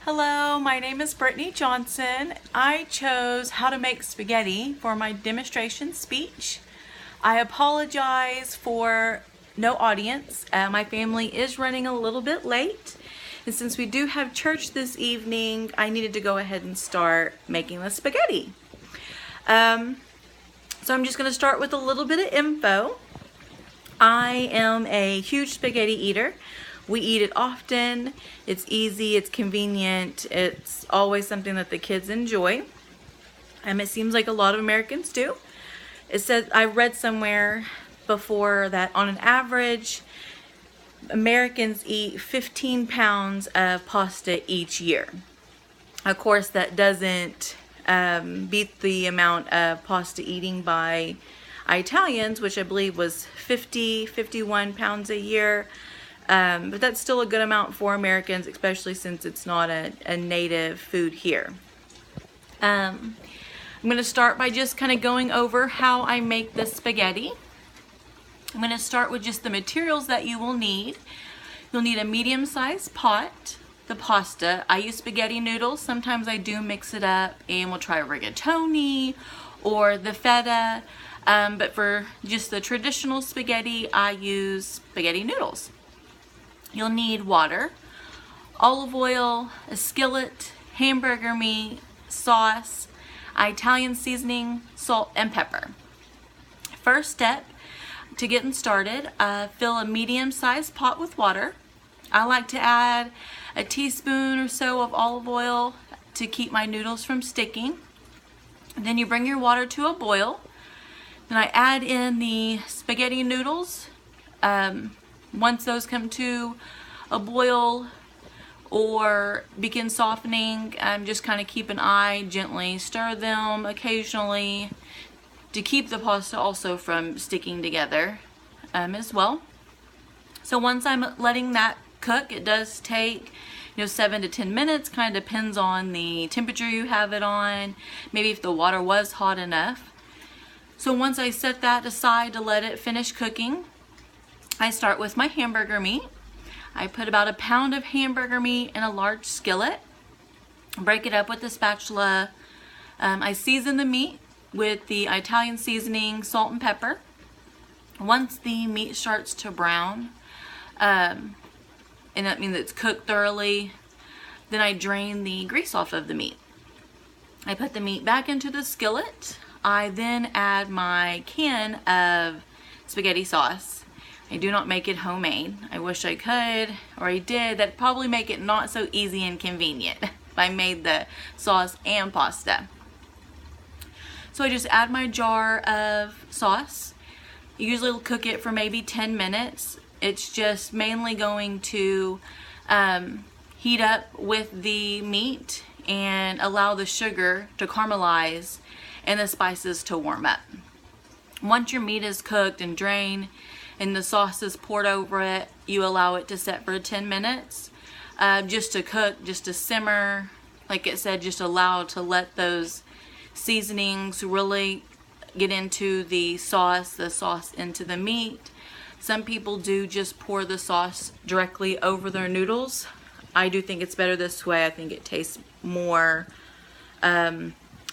Hello, my name is Brittany Johnson. I chose how to make spaghetti for my demonstration speech. I apologize for no audience. My family is running a little bit late, and since we do have church this evening, I needed to go ahead and start making the spaghetti. So I'm just going to start with a little bit of info. I am a huge spaghetti eater. We eat it often. It's easy, it's convenient, it's always something that the kids enjoy. It seems like a lot of Americans do. It says, I read somewhere before that on an average, Americans eat 15 pounds of pasta each year. Of course, that doesn't beat the amount of pasta eating by Italians, which I believe was 51 pounds a year. But that's still a good amount for Americans, especially since it's not a native food here. I'm going to start by just kind of going over how I make the spaghetti. I'm going to start with just the materials that you will need. You'll need a medium-sized pot, the pasta. I use spaghetti noodles. Sometimes I do mix it up and we'll try rigatoni or the feta. But for just the traditional spaghetti, I use spaghetti noodles. You'll need water, olive oil, a skillet, hamburger meat, sauce, Italian seasoning, salt, and pepper. First step to getting started, fill a medium-sized pot with water. I like to add a teaspoon or so of olive oil to keep my noodles from sticking. Then you bring your water to a boil. Then I add in the spaghetti noodles. Once those come to a boil or begin softening, just kind of keep an eye, gently stir them occasionally to keep the pasta also from sticking together as well. So once I'm letting that cook, it does take 7 to 10 minutes, kind of depends on the temperature you have it on, maybe if the water was hot enough. So once I set that aside to let it finish cooking, I start with my hamburger meat. I put about a pound of hamburger meat in a large skillet. Break it up with a spatula. I season the meat with the Italian seasoning, salt and pepper. Once the meat starts to brown, and that means it's cooked thoroughly, then I drain the grease off of the meat. I put the meat back into the skillet. I then add my can of spaghetti sauce. I do not make it homemade. I wish I could, or I did. That'd probably make it not so easy and convenient if I made the sauce and pasta. So I just add my jar of sauce. Usually cook it for maybe 10 minutes. It's just mainly going to heat up with the meat and allow the sugar to caramelize and the spices to warm up. Once your meat is cooked and drained and the sauce is poured over it, you allow it to set for 10 minutes just to cook, just to simmer. Like it said, just allow to let those seasonings really get into the sauce into the meat. Some people do just pour the sauce directly over their noodles. I do think it's better this way. I think it tastes more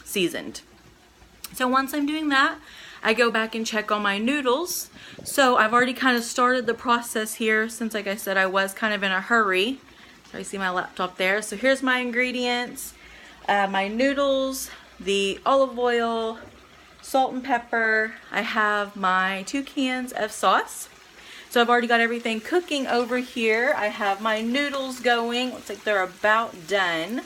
seasoned. So once I'm doing that, I go back and check on my noodles. So I've already kind of started the process here since, like I said, I was kind of in a hurry. So I see my laptop there. So here's my ingredients. My noodles, the olive oil, salt and pepper. I have my 2 cans of sauce. So I've already got everything cooking over here. I have my noodles going. Looks like they're about done.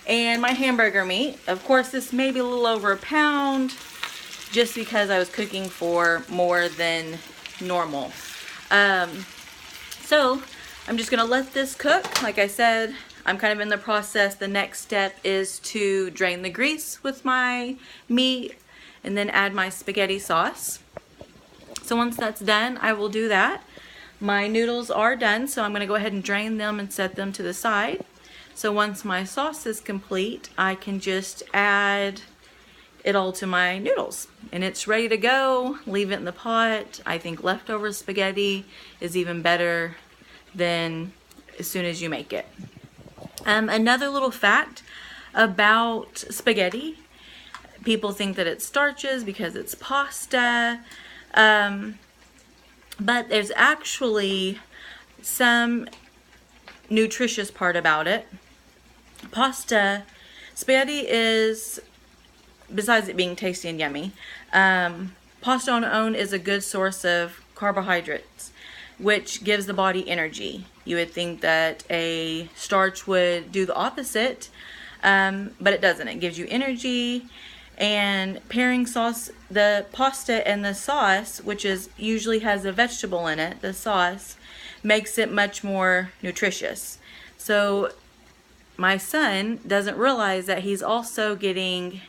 And my hamburger meat. Of course, this may be a little over a pound, just because I was cooking for more than normal. So I'm just gonna let this cook. Like I said, I'm kind of in the process. The next step is to drain the grease with my meat and then add my spaghetti sauce. So once that's done, I will do that. My noodles are done, so I'm gonna go ahead and drain them and set them to the side. So once my sauce is complete, I can just add it all to my noodles and it's ready to go. Leave it in the pot. I think leftover spaghetti is even better than as soon as you make it. Another little fact about spaghetti: people think that it's starches because it's pasta, but there's actually some nutritious part about it. Spaghetti is, besides it being tasty and yummy, pasta on its own is a good source of carbohydrates, which gives the body energy. You would think that a starch would do the opposite, but it doesn't. It gives you energy. And pairing the pasta and the sauce, which usually has a vegetable in it, the sauce, makes it much more nutritious. So my son doesn't realize that he's also getting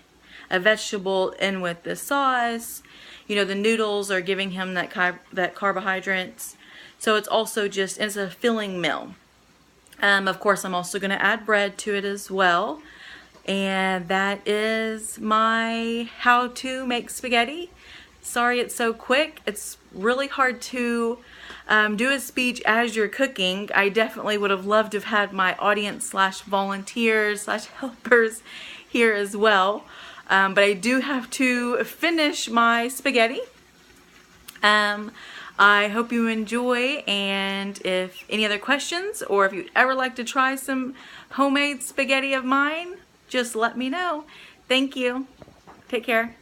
a vegetable in with the sauce. You know, the noodles are giving him that carbohydrates. So it's also it's a filling meal. Of course, I'm also going to add bread to it as well. And that is my how to make spaghetti. Sorry it's so quick. It's really hard to do a speech as you're cooking. I definitely would have loved to have had my audience / volunteers / helpers here as well. But I do have to finish my spaghetti. I hope you enjoy, and if any other questions, or if you'd ever like to try some homemade spaghetti of mine, just let me know. Thank you. Take care.